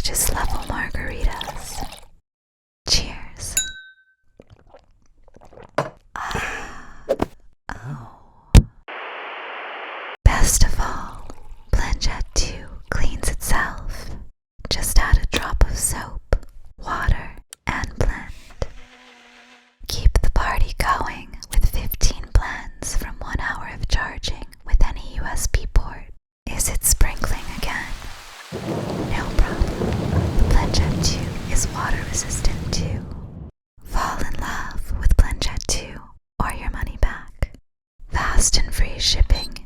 mixologist-level margaritas. Cheers. Oh. Best of all, BlendJet 2 cleans itself. Just add a drop of soap, water, and blend. Keep the party going with 15 blends from 1 hour of charging with any USB port. Is it sprinkling again? No problem. The BlendJet 2 is water resistant too. Fall in love with BlendJet 2 or your money back. Fast and free shipping